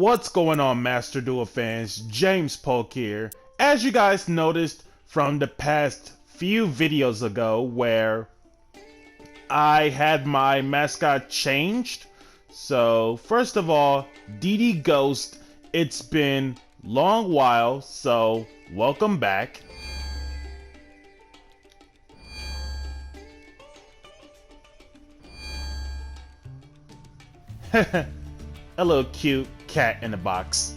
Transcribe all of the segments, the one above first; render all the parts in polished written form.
What's going on, Master Duel fans? James Polk here. As you guys noticed from the past few videos ago where I had my mascot changed. So first of all, DD Ghost, it's been long while, so welcome back. A little cute cat in the box.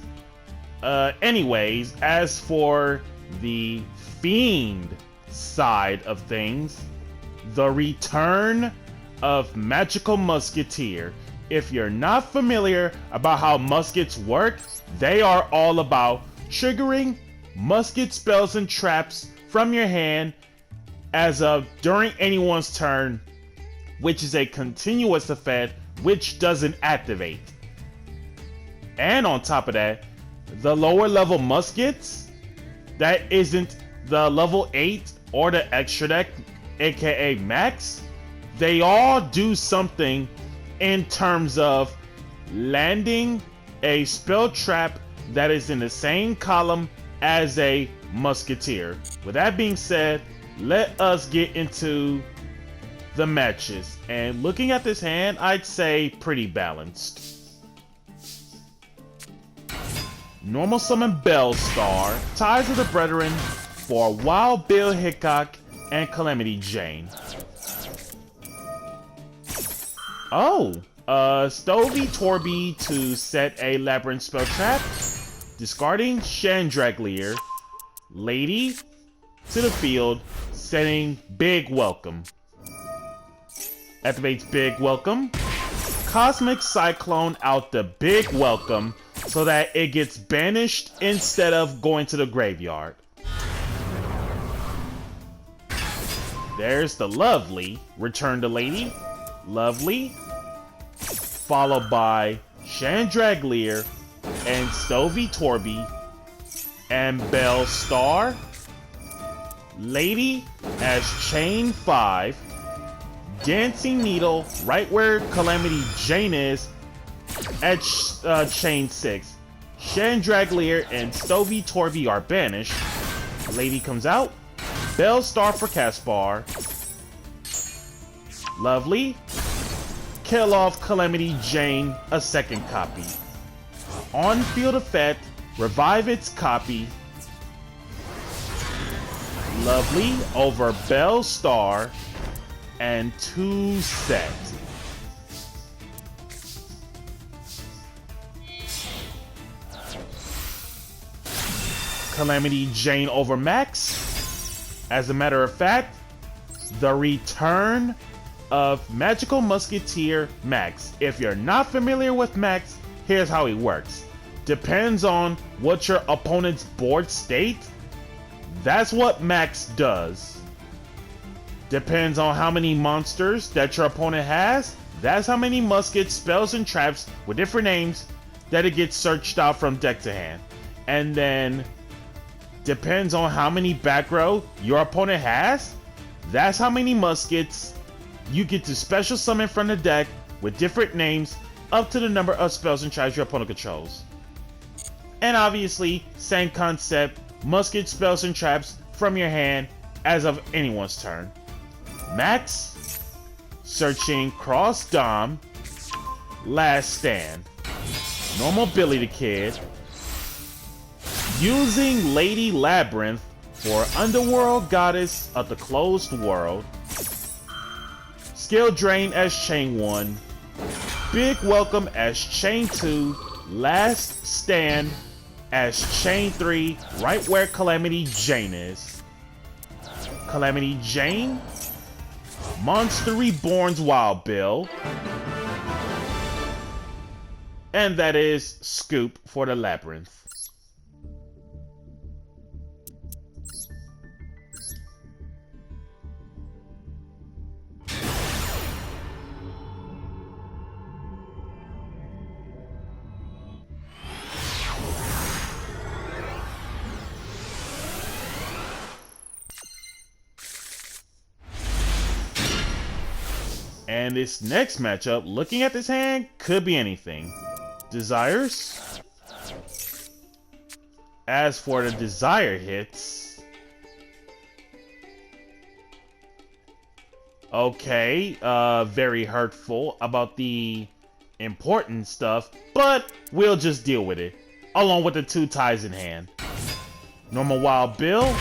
Anyways, as for the Fiend side of things, the return of Magical Musketeer. If you're not familiar about how muskets work, they are all about triggering musket spells and traps from your hand as of during anyone's turn, which is a continuous effect which doesn't activate. And on top of that, the lower level muskets, that isn't the level 8 or the extra deck, aka max, they all do something in terms of landing a spell trap that is in the same column as a musketeer. With that being said, let us get into the matches. And looking at this hand, I'd say pretty balanced. Normal summon Bellstar, Ties of the Brethren for Wild Bill Hickok and Calamity Jane. Oh, Stovey Torby to set a Labyrinth spell trap, discarding Chandraglier. Lady to the field, setting Big Welcome. Activates Big Welcome. Cosmic Cyclone out the Big Welcome so that it gets banished instead of going to the graveyard. There's the lovely Return to Lady. Lovely. Followed by Chandraglier and Stovey Torby and Bellstar. Lady as Chain 5. Dancing Needle right where Calamity Jane is at Chain 6. Chandraglier and Stovey Torby are banished. Lady comes out. Bellstar for Caspar. Lovely. Kill off Calamity Jane, a second copy. On field effect, revive its copy. Lovely over Bellstar and 2 set. Calamity Jane over Max. As a matter of fact, the return of Magical Musketeer Max. If you're not familiar with Max, here's how he works. Depends on what your opponent's board state. That's what Max does. Depends on how many monsters that your opponent has. That's how many muskets, spells, and traps with different names that it gets searched out from deck to hand. And then depends on how many back row your opponent has. That's how many muskets you get to special summon from the deck with different names up to the number of spells and traps your opponent controls. And obviously, same concept, musket, spells, and traps from your hand as of anyone's turn. Max, searching Cross Dom, Last Stand. Normal Billy the Kid. Using Lady Labyrinth for Underworld Goddess of the Closed World. Skill Drain as Chain 1. Big Welcome as Chain 2. Last Stand as Chain 3, right where Calamity Jane is. Calamity Jane. Monster Reborn's Wild Bill. And that is Scoop for the Labyrinth. And this next matchup, looking at this hand, could be anything. Desires, As for the desired hits, okay, very hurtful about the important stuff, but we'll just deal with it, along with the 2 ties in hand. Normal Wild Bill,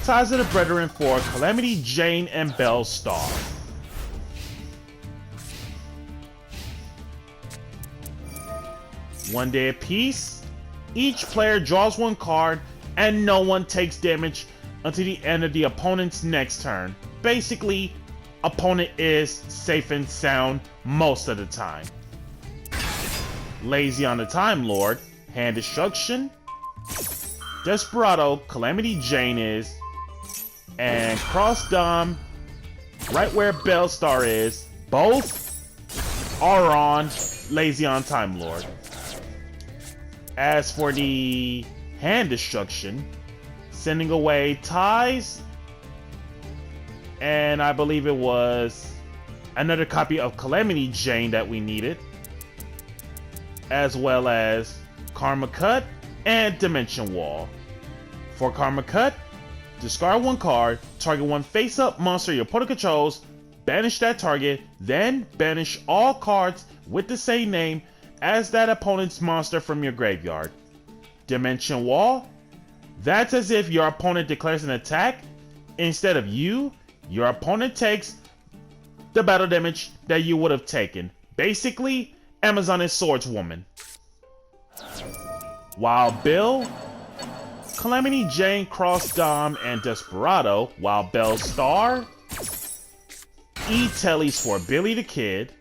Ties of the Brethren for Calamity Jane and Belle Star. One day apiece, each player draws 1 card and no one takes damage until the end of the opponent's next turn. Basically, opponent is safe and sound most of the time. Lazy on the Time Lord, Hand Destruction, Desperado, Calamity Jane is, and Cross Dom, right where Belle Star is, both are on Lazy on Time Lord. As for the Hand Destruction, sending away Ties, and I believe it was another copy of Calamity Jane that we needed, as well as Karma Cut and Dimension Wall. For Karma Cut, discard 1 card, target 1 face-up monster your opponent controls, banish that target, then banish all cards with the same name as that opponent's monster from your graveyard. Dimension Wall, that's as if your opponent declares an attack. Instead of you, your opponent takes the battle damage that you would have taken. Basically, Amazon is Swordswoman. Wild Bill, Calamity Jane, Cross Dom, and Desperado, while Belle Star, E-Tellies for Billy the Kid,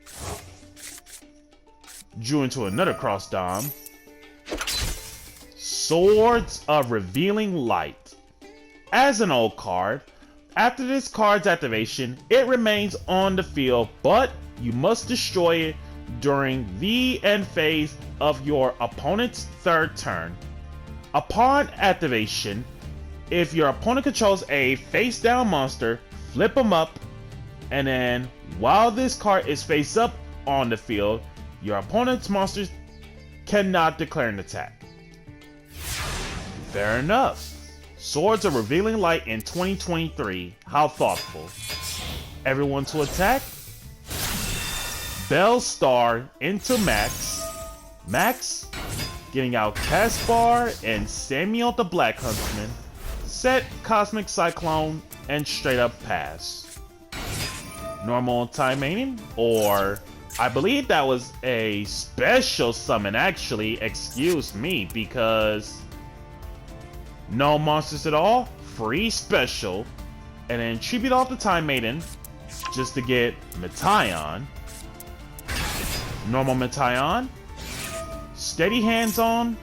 drew into another Cross Dom, Swords of Revealing Light. As an old card, after this card's activation, it remains on the field, but you must destroy it during the end phase of your opponent's 3rd turn. Upon activation, if your opponent controls a face-down monster, flip them up, and then while this card is face up on the field, your opponent's monsters cannot declare an attack. Fair enough. Swords of Revealing Light in 2023. How thoughtful. Everyone to attack. Belle Star into Max. Max getting out Caspar and Samuel the Black Huntsman. Set Cosmic Cyclone and straight up pass. Normal Time Mating, or I believe that was a special summon actually, excuse me, because no monsters at all, free special, and then tribute off the Time Maiden just to get Metaion. Normal Metaion, steady hands on,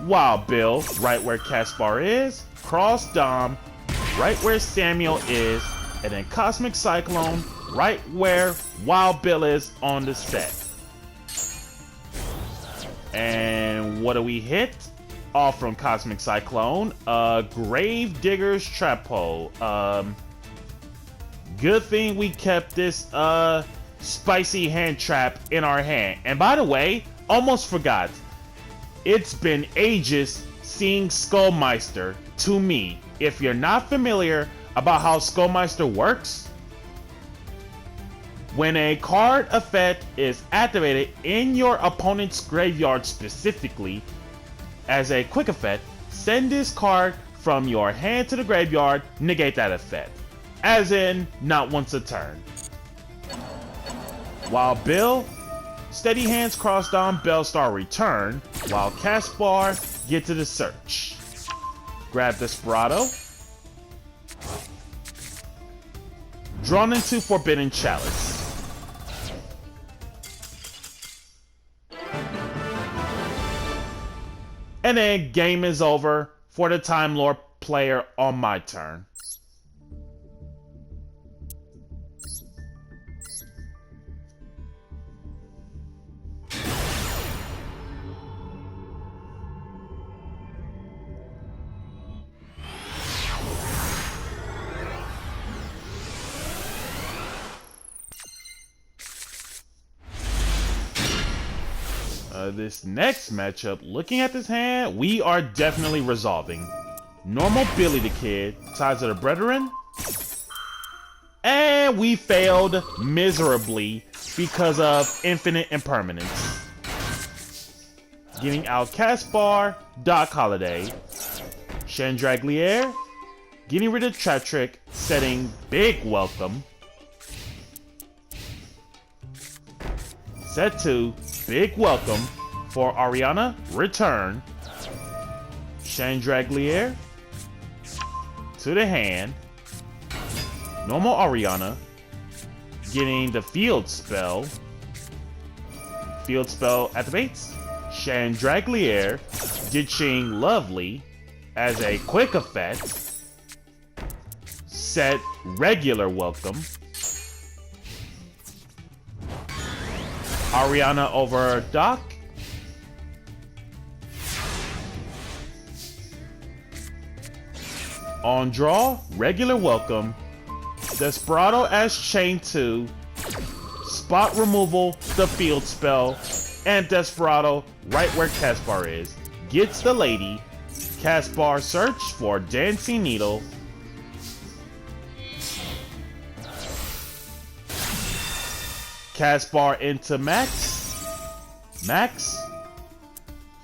Wild Bill right where Caspar is, Cross Dom right where Samuel is, and then Cosmic Cyclone right where Wild Bill is on the set. And what do we hit? Off from Cosmic Cyclone, Grave Digger's Trap Hole. Good thing we kept this spicy hand trap in our hand. And by the way, almost forgot, it's been ages seeing Skullmeister to me. If you're not familiar about how Skullmeister works, when a card effect is activated in your opponent's graveyard specifically, as a quick effect, send this card from your hand to the graveyard, negate that effect. As in, not once a turn. While Bill, steady hands crossed on Belle Star return, while Caspar get to the search. Grab Desperado. Drawn into Forbidden Chalice. And then game is over for the Time Lord player on my turn. This next matchup, looking at this hand, we are definitely resolving. Normal Billy the Kid, Ties of the Brethren. And we failed miserably because of infinite impermanence. Getting out Caspar, Doc Holliday, Chandraglier, getting rid of Trap Trick, setting Big Welcome. Set 2, Big Welcome for Ariana, return. Chandraglier to the hand. Normal Ariana, getting the Field Spell. Field Spell activates. Chandraglier, ditching Lovely as a quick effect. Set regular Welcome. Ariana over Doc. On draw, regular Welcome. Desperado as Chain 2. Spot removal, the Field Spell. And Desperado right where Caspar is. Gets the lady. Caspar search for Dancing Needle. Caspar into Max. Max.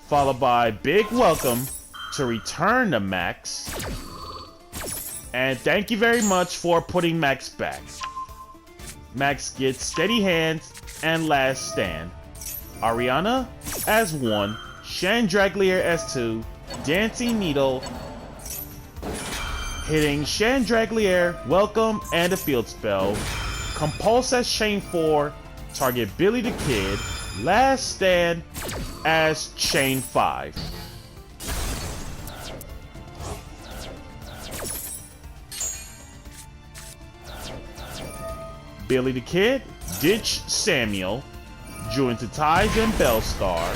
Followed by Big Welcome to return to Max. And thank you very much for putting Max back. Max gets Steady Hands and Last Stand. Ariana as 1, Chandraglier as 2, Dancing Needle, hitting Chandraglier, Welcome, and a Field Spell. Compulse as Chain 4, target Billy the Kid, Last Stand as Chain 5. Billy the Kid, ditch Samuel, drew into Ties and Bellstar,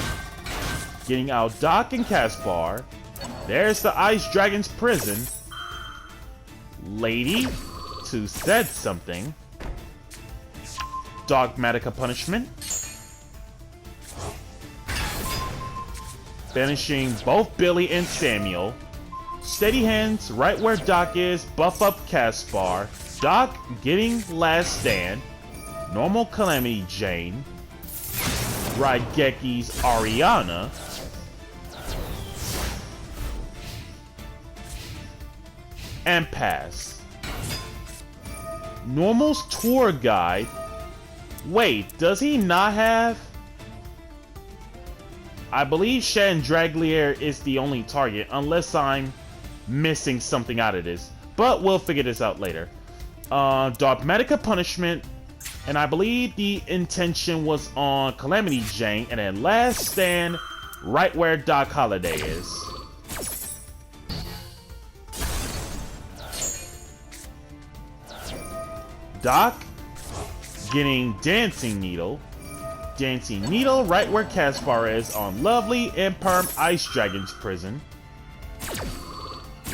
getting out Doc and Caspar. There's the Ice Dragon's Prison. Lady to Said Something. Dogmatica Punishment. Banishing both Billy and Samuel. Steady Hands right where Doc is, buff up Caspar. Doc getting Last Stand. Normal Calamity Jane. Raigeki's Ariana. And pass. Normal's Tour Guide. Wait, does he not have? I believe Chandraglier is the only target, unless I'm missing something out of this. But we'll figure this out later. Dogmatica Punishment. And I believe the intention was on Calamity Jane. And then Last Stand right where Doc Holliday is. Doc getting Dancing Needle. Dancing Needle right where Caspar is on Lovely and Perm Ice Dragon's Prison.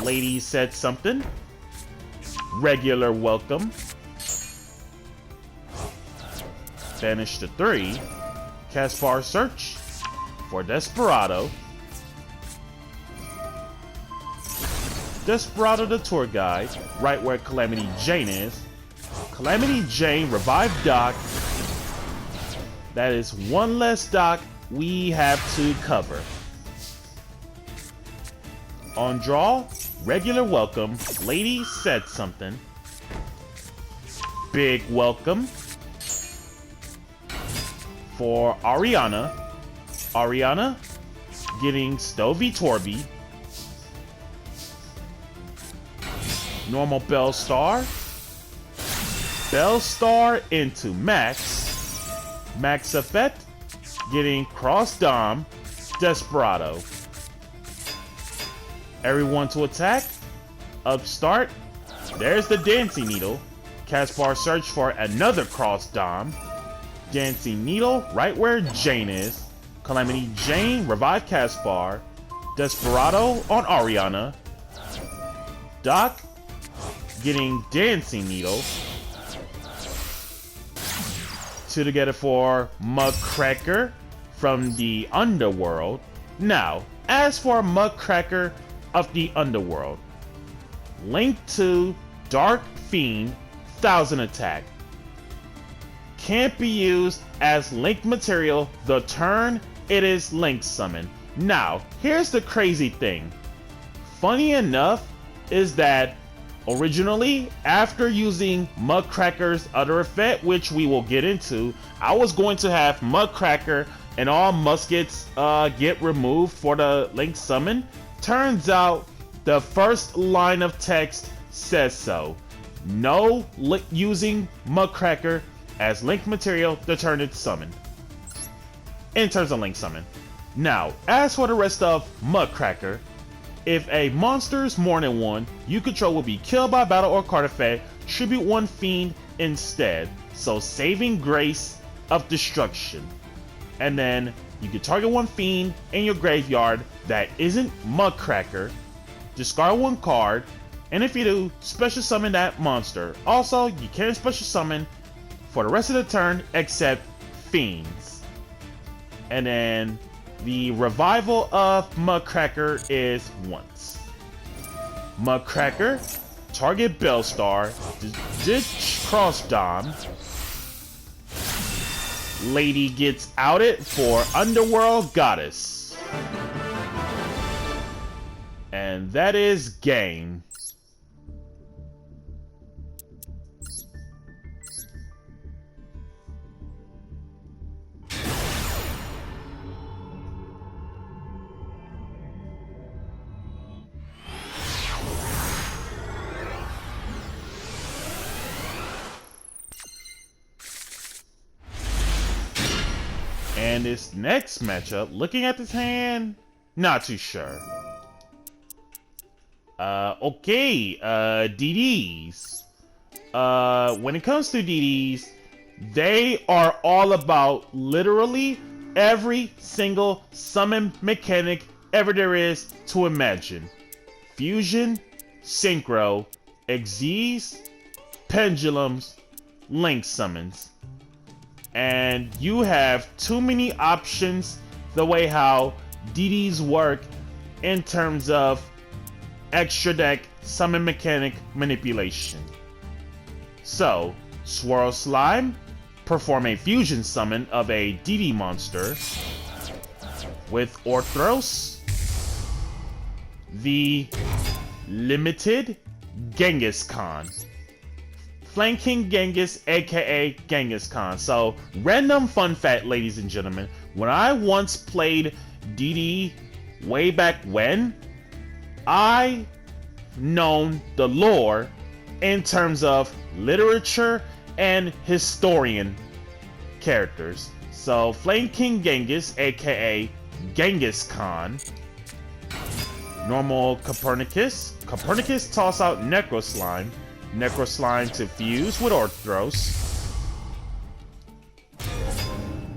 Lady Said Something. Regular Welcome. Banish to 3. Caspar search for Desperado. Desperado the Tour Guide, right where Calamity Jane is. Calamity Jane revive Doc. That is one less Doc we have to cover. On draw, regular Welcome. Lady Said Something. Big Welcome for Ariana. Ariana getting Stovey Torby. Normal Bellstar. Bellstar into Max. Max effect getting Cross Dom. Desperado. Everyone to attack. Upstart. There's the Dancing Needle. Caspar search for another Cross Dom. Dancing Needle right where Jane is. Calamity Jane revive Caspar. Desperado on Ariana. Doc getting Dancing Needle. 2 together for Mugcracker from the underworld. Now, as for Mudcracker of the underworld, link to Dark Fiend 1000 attack. Can't be used as link material the turn it is link summoned. Now, here's the crazy thing. Funny enough is that originally, after using Mudcracker's other effect, which we will get into, I was going to have Mudcracker and all muskets get removed for the link summon. Turns out the first line of text says so. No using Mudcracker as link material the turn it's summoned. In terms of link summon. Now, as for the rest of Mudcracker, if a monster's more than one you control will be killed by battle or card effect, tribute one fiend instead. So saving grace of destruction. And then you can target one fiend in your graveyard that isn't Mudcracker, discard one card, and if you do, special summon that monster. Also, you can special summon for the rest of the turn except fiends. And then the revival of Mudcracker is once. Mudcracker, target Bellstar, ditch Cross Dom. Lady gets outed for Underworld Goddess. And that is game. And this next matchup, looking at this hand, not too sure. Okay, DDs. When it comes to DDs, they are all about literally every single summon mechanic ever there is to imagine. Fusion, Synchro, Xyz, Pendulums, Link Summons. And you have too many options the way how DDs work in terms of extra deck summon mechanic manipulation. So, Swirl Slime, perform a fusion summon of a DD monster with Orthros, the limited Genghis Khan. Flanking Genghis, aka Genghis Khan. So, random fun fact, ladies and gentlemen. When I once played DD way back when, I known the lore in terms of literature and historian characters. So, Flanking Genghis, aka Genghis Khan. Normal Copernicus. Copernicus toss out Necro Slime. Necro Slime to fuse with Orthros.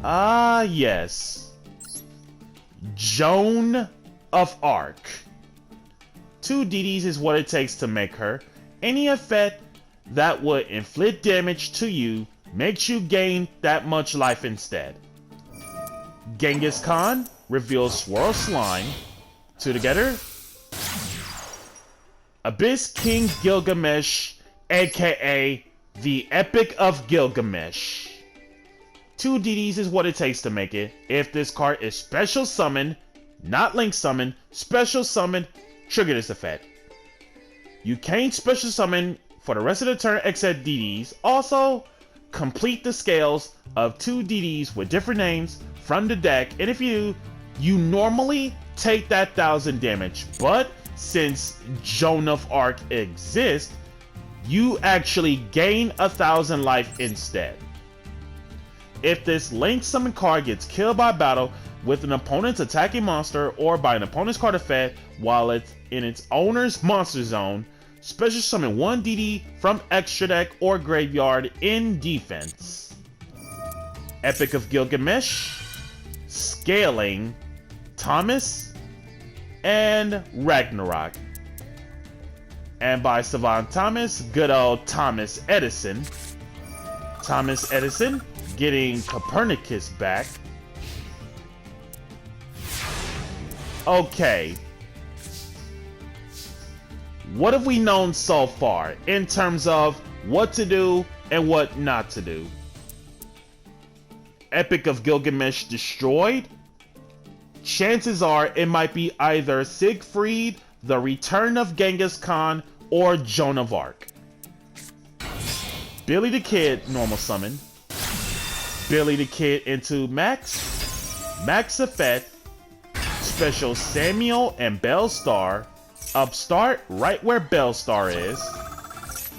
Ah, yes. Joan of Arc. 2 DDs is what it takes to make her. Any effect that would inflict damage to you makes you gain that much life instead. Genghis Khan reveals Swirl Slime. 2 together. Abyss King Gilgamesh, aka the Epic of Gilgamesh. 2 DDs is what it takes to make it. If this card is special summoned, not link summoned, special summoned, trigger this effect. You can't special summon for the rest of the turn except DDs. Also, complete the scales of 2 DDs with different names from the deck, and if you do, you normally take that 1000 damage, but since Joan of Arc exists, you actually gain 1000 life instead. If this link summon card gets killed by battle with an opponent's attacking monster or by an opponent's card effect while it's in its owner's monster zone, special summon 1 DD from extra deck or graveyard in defense. Epic of Gilgamesh, Scaling, Thomas, and Ragnarok. And by Savant Thomas, good old Thomas Edison. Thomas Edison getting Copernicus back. Okay. What have we known so far in terms of what to do and what not to do? Epic of Gilgamesh destroyed? Chances are it might be either Siegfried, the Return of Genghis Khan, or Joan of Arc. Billy the Kid, normal summon. Billy the Kid into Max. Max Effect. Special Samuel and Bellstar. Upstart right where Bellstar is.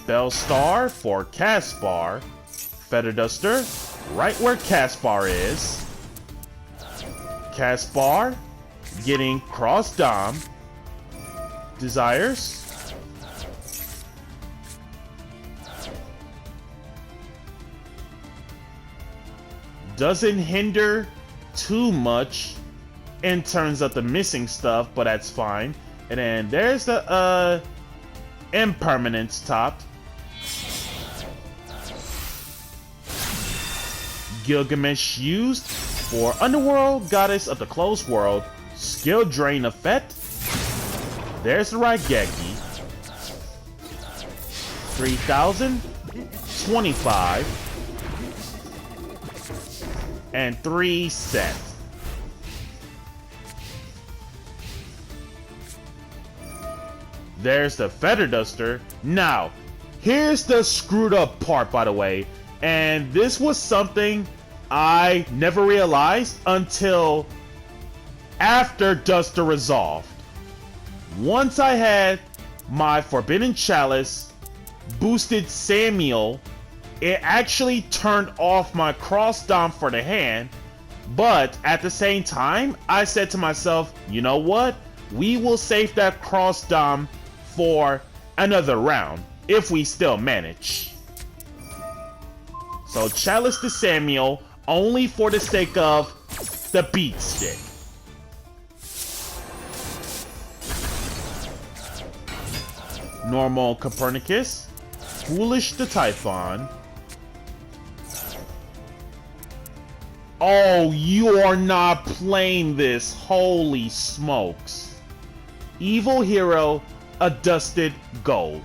Bellstar for Caspar. Feather Duster right where Caspar is. Caspar getting Cross Dom. Desires. Doesn't hinder too much in terms of the missing stuff, but that's fine. And then there's the impermanence top. Gilgamesh used for Underworld, Goddess of the Closed World, Skill Drain Effect. There's the Raigeki. 3,000, 25, and 3 set. There's the Feather Duster. Now, here's the screwed up part, by the way. And this was something I never realized until after Duster resolved. Once I had my Forbidden Chalice boosted Samuel, it actually turned off my Cross Dom for the hand. But at the same time, I said to myself, you know what? We will save that Cross Dom for another round, if we still manage. So Chalice to Samuel, only for the sake of the beat stick. Normal Copernicus, Foolish to Typhon. Oh, you are not playing this, holy smokes. Evil Hero, a Dusted Gold.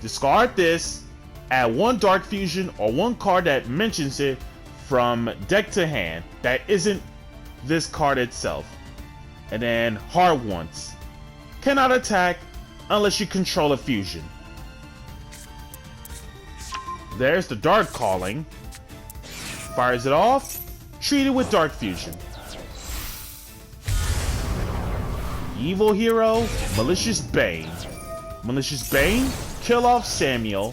Discard this, add 1 Dark Fusion or 1 card that mentions it from deck to hand that isn't this card itself. And then hard once. Cannot attack unless you control a fusion. There's the Dark Calling. Fires it off, treat it with Dark Fusion. Evil Hero, Malicious Bane. Malicious Bane, kill off Samuel.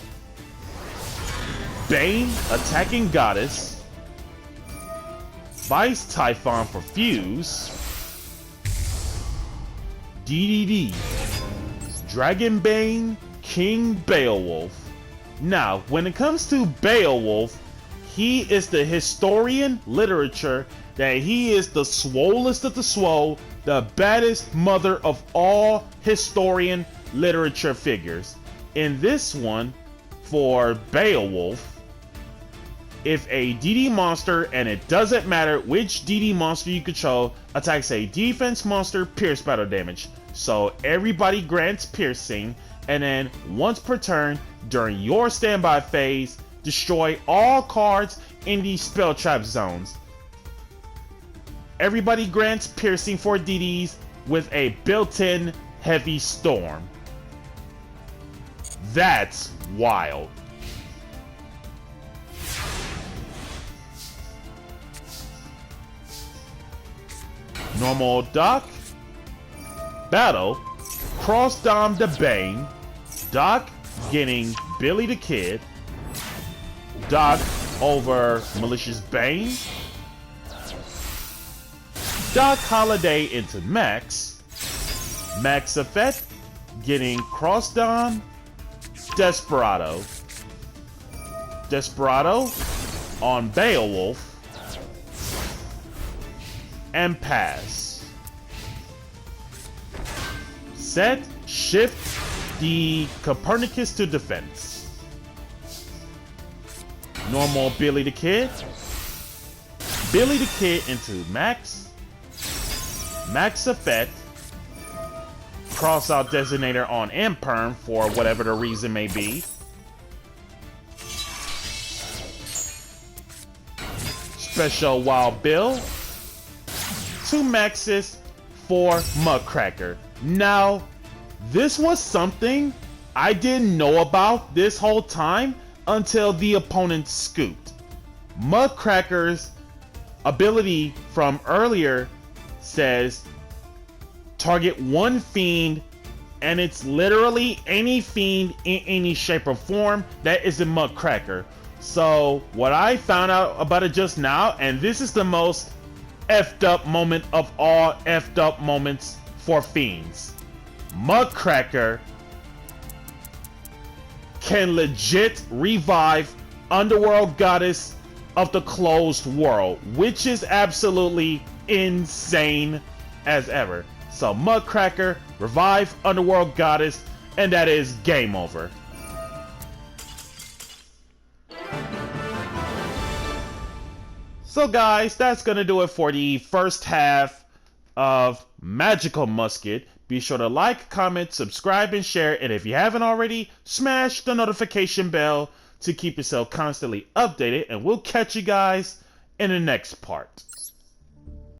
Bane, attacking Goddess. Vice Typhon for Fuse. DDD. Dragon Bane, King Beowulf. Now, when it comes to Beowulf, he is the historian literature that he is the swollest of the swole, the baddest mother of all historian literature figures. In this one, for Beowulf, if a DD monster, and it doesn't matter which DD monster you control, attacks a defense monster, pierce battle damage. So everybody grants piercing, and then once per turn, during your standby phase, destroy all cards in the spell trap zones. Everybody grants piercing for DDs with a built-in heavy storm. That's wild. Normal Doc. Battle. Cross Dom the Bane. Doc getting Billy the Kid. Doc over Malicious Bane. Doc Holiday into Max. Max Effect getting Cross Dom. Desperado. Desperado on Beowulf. And pass. Set, shift the Copernicus to defense. Normal Billy the Kid. Billy the Kid into Max. Max Effect. cross-out designator on Imperm for whatever the reason may be. Special Wild Bill. 2 maxes for Mudcracker. Now, this was something I didn't know about this whole time until the opponent scooped. Mudcracker's ability from earlier says target 1 fiend, and it's literally any fiend in any shape or form that isn't Mudcracker. So what I found out about it just now, and this is the most effed up moment of all effed up moments for fiends. Mudcracker can legit revive Underworld Goddess of the Closed World, which is absolutely insane as ever. So Mudcracker, revive Underworld Goddess, and that is game over. So guys, that's gonna do it for the first half of Magical Musket. Be sure to like, comment, subscribe, and share. And if you haven't already, smash the notification bell to keep yourself constantly updated. And we'll catch you guys in the next part.